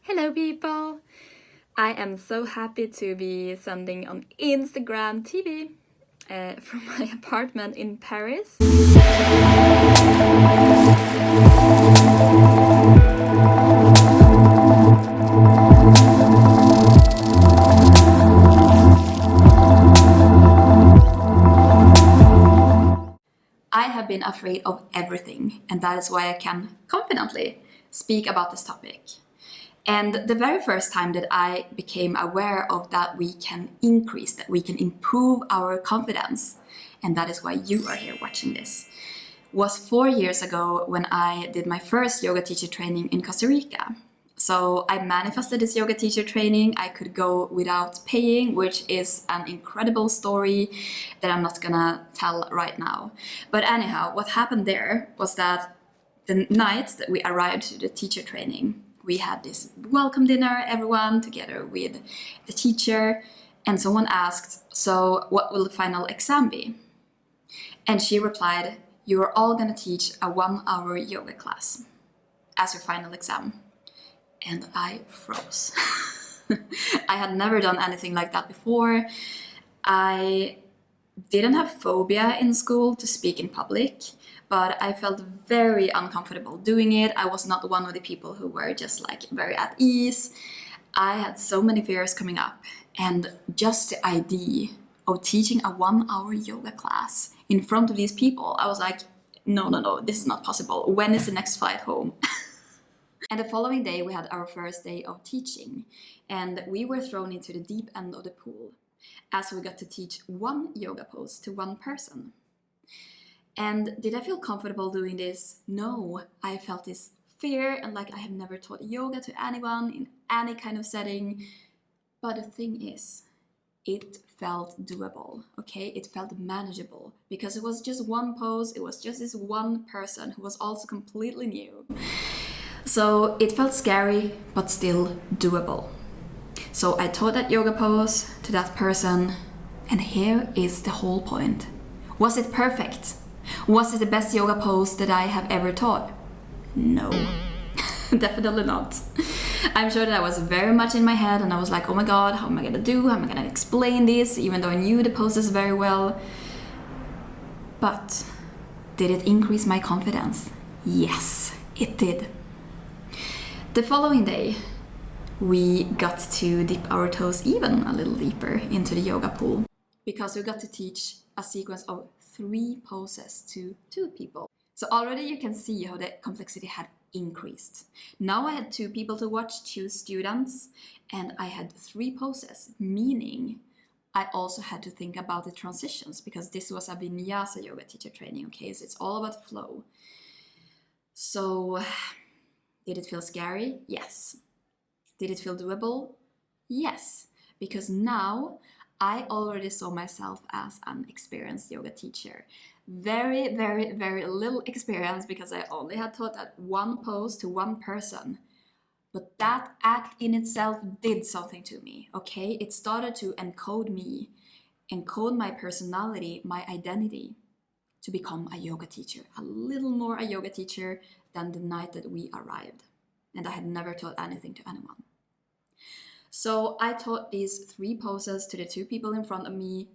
Hello, people! I am so happy to be sending on Instagram TV from my apartment in Paris. I have been afraid of everything, and that is why I can confidently speak about this topic. And the very first time that I became aware of that we can increase, that we can improve our confidence, and that is why you are here watching this, was 4 years ago when I did my first yoga teacher training in Costa Rica. So I manifested this yoga teacher training. I could go without paying, which is an incredible story that I'm not gonna tell right now. But anyhow, what happened there was that the night that we arrived to the teacher training, we had this welcome dinner, everyone together with the teacher, and someone asked, "So what will the final exam be?" And she replied, "You are all gonna teach a 1-hour yoga class as your final exam." And I froze. I had never done anything like that before. I didn't have phobia in school to speak in public, but I felt very uncomfortable doing it. I was not one of the people who were just like very at ease. I had so many fears coming up, and just the idea of teaching a 1-hour yoga class in front of these people, I was like, no, this is not possible. When is the next flight home? And the following day, we had our first day of teaching, and we were thrown into the deep end of the pool as we got to teach one yoga pose to one person. And did I feel comfortable doing this? No, I felt this fear and like I have never taught yoga to anyone in any kind of setting. But the thing is, it felt doable, okay? It felt manageable because it was just one pose, it was just this one person who was also completely new. So it felt scary, but still doable. So I taught that yoga pose to that person, and here is the whole point. Was it perfect? Was it the best yoga pose that I have ever taught? No, definitely not. I'm sure that I was very much in my head and I was like, oh my god, how am I gonna do? How am I gonna explain this? Even though I knew the poses very well. But did it increase my confidence? Yes, it did. The following day, we got to dip our toes even a little deeper into the yoga pool because we got to teach a sequence of 3 poses to 2 people. So already you can see how the complexity had increased. Now I had 2 people to watch, 2 students, and I had 3 poses, meaning I also had to think about the transitions because this was a vinyasa yoga teacher training, okay? So it's all about flow. So did it feel scary? Yes. Did it feel doable? Yes, because now I already saw myself as an experienced yoga teacher. Very, very, very little experience because I only had taught that one pose to one person. But that act in itself did something to me, okay? It started to encode me, encode my personality, my identity to become a yoga teacher, a little more a yoga teacher than the night that we arrived. And I had never taught anything to anyone. So I taught these 3 poses to the 2 people in front of me.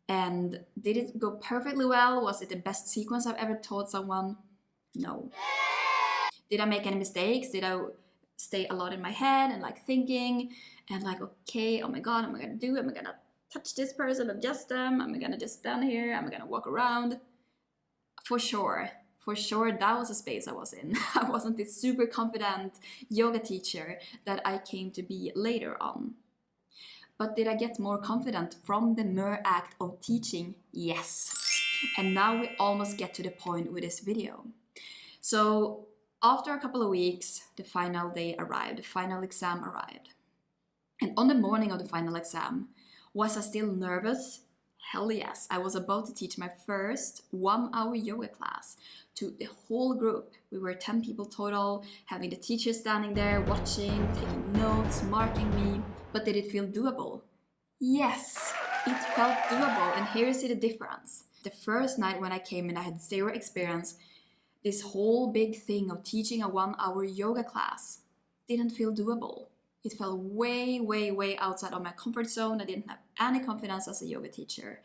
And did it go perfectly well? Was it the best sequence I've ever taught someone? No. Did I make any mistakes? Did I stay a lot in my head and like thinking and like, okay, oh my god, am I gonna do it? Am I gonna touch this person, adjust them? Am I gonna just stand here? Am I gonna walk around? For sure, that was a space I was in. I wasn't this super confident yoga teacher that I came to be later on. But did I get more confident from the mere act of teaching? Yes. And now we almost get to the point with this video. So after a couple of weeks, the final day arrived, the final exam arrived. And on the morning of the final exam, was I still nervous? Hell yes. I was about to teach my first 1-hour yoga class to the whole group. We were 10 people total, having the teacher standing there, watching, taking notes, marking me. But did it feel doable? Yes, it felt doable. And here you see the difference. The first night when I came in, I had 0 experience. This whole big thing of teaching a 1-hour yoga class didn't feel doable. It felt way, way, way outside of my comfort zone. I didn't have any confidence as a yoga teacher.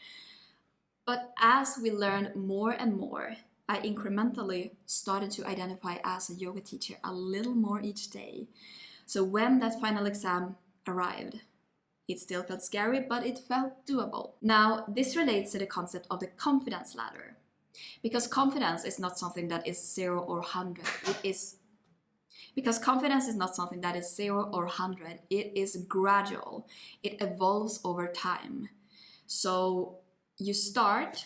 But as we learned more and more, I incrementally started to identify as a yoga teacher a little more each day. So when that final exam arrived, it still felt scary, but it felt doable. Now, this relates to the concept of the confidence ladder. Because confidence is not something that is 0 or 100. Because confidence is not something that is 0 or 100. It is gradual. It evolves over time. So you start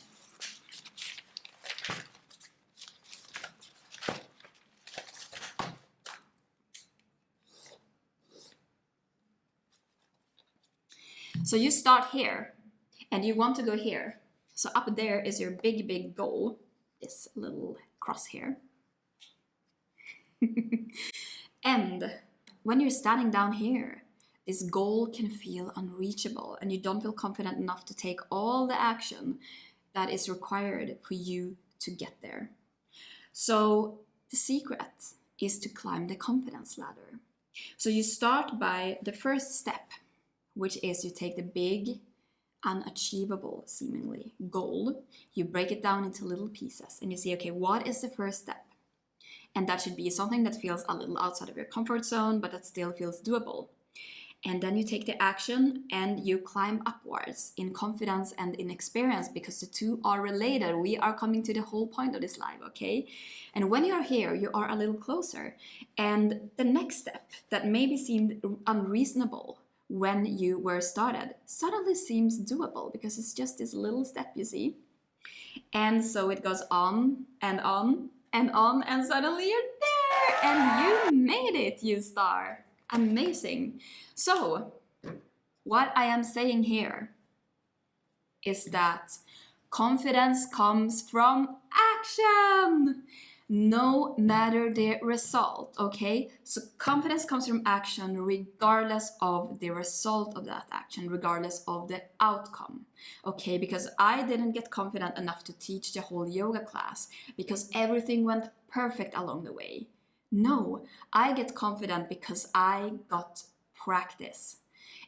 here and you want to go here. So up there is your big, big goal, this little cross here. And when you're standing down here, this goal can feel unreachable and you don't feel confident enough to take all the action that is required for you to get there. So the secret is to climb the confidence ladder. So you start by the first step, which is you take the big, unachievable, seemingly, goal, you break it down into little pieces and you see, okay, what is the first step? And that should be something that feels a little outside of your comfort zone, but that still feels doable. And then you take the action and you climb upwards in confidence and in experience, because the two are related. We are coming to the whole point of this live, okay? And when you are here, you are a little closer. And the next step that maybe seemed unreasonable when you were started suddenly seems doable, because it's just this little step, you see? And so it goes on and on and on, and suddenly you're there and you made it, you star. Amazing. So what I am saying here is that confidence comes from action, no matter the result, okay? So confidence comes from action regardless of the result of that action, regardless of the outcome, okay? Because I didn't get confident enough to teach the whole yoga class because everything went perfect along the way. No, I get confident because I got practice.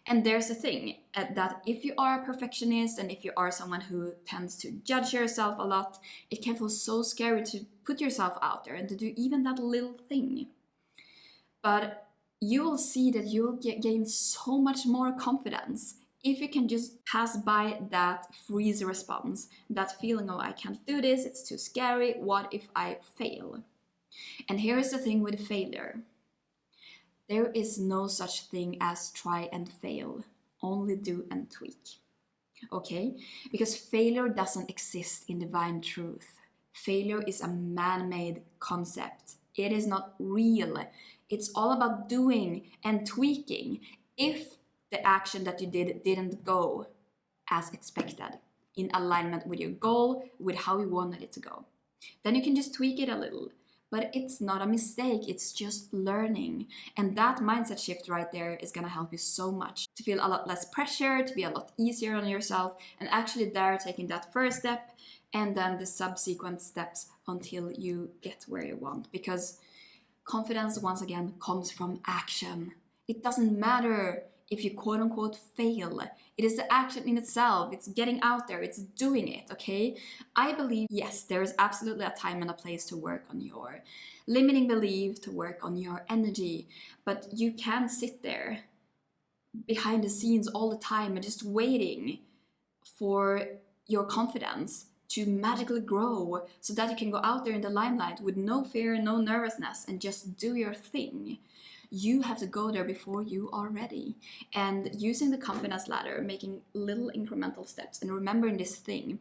And there's a thing that if you are a perfectionist and if you are someone who tends to judge yourself a lot, it can feel so scary to put yourself out there and to do even that little thing. But you will see that you'll gain so much more confidence if you can just pass by that freeze response, that feeling of I can't do this, it's too scary, what if I fail? And here's the thing with failure. There is no such thing as try and fail, only do and tweak. Okay? Because failure doesn't exist in divine truth. Failure is a man-made concept. It is not real. It's all about doing and tweaking if the action that you did didn't go as expected, in alignment with your goal, with how you wanted it to go. Then you can just tweak it a little. But it's not a mistake, it's just learning. And that mindset shift right there is gonna help you so much to feel a lot less pressure, to be a lot easier on yourself, and actually there taking that first step and then the subsequent steps until you get where you want. Because confidence, once again, comes from action. It doesn't matter if you quote unquote fail. It is the action in itself. It's getting out there. It's doing it, okay? I believe, yes, there is absolutely a time and a place to work on your limiting belief, to work on your energy. But you can't sit there behind the scenes all the time and just waiting for your confidence to magically grow so that you can go out there in the limelight with no fear, no nervousness, and just do your thing. You have to go there before you are ready. And using the confidence ladder, making little incremental steps, and remembering this thing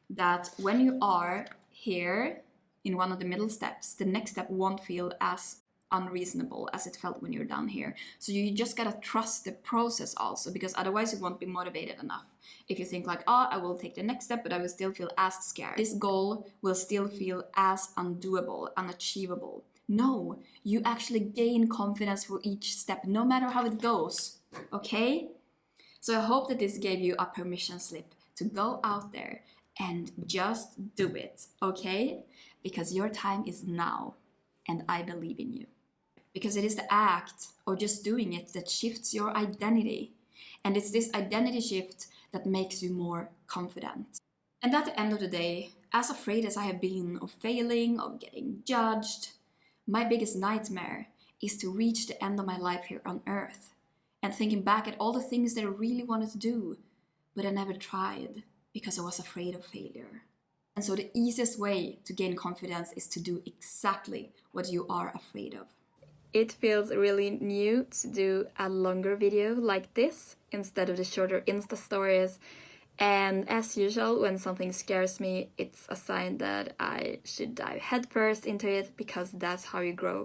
that when you are here in one of the middle steps, the next step won't feel as unreasonable as it felt when you're down here. So you just gotta trust the process also, because otherwise you won't be motivated enough. If you think like, oh, I will take the next step, but I will still feel as scared. This goal will still feel as undoable, unachievable. No, you actually gain confidence for each step, no matter how it goes, okay? So I hope that this gave you a permission slip to go out there and just do it, okay? Because your time is now, and I believe in you. because it is the act of just doing it that shifts your identity. And it's this identity shift that makes you more confident. And at the end of the day, as afraid as I have been of failing, of getting judged, my biggest nightmare is to reach the end of my life here on earth and thinking back at all the things that I really wanted to do, but I never tried because I was afraid of failure. And so the easiest way to gain confidence is to do exactly what you are afraid of. It feels really new to do a longer video like this instead of the shorter Insta stories. And as usual, when something scares me, it's a sign that I should dive headfirst into it, because that's how you grow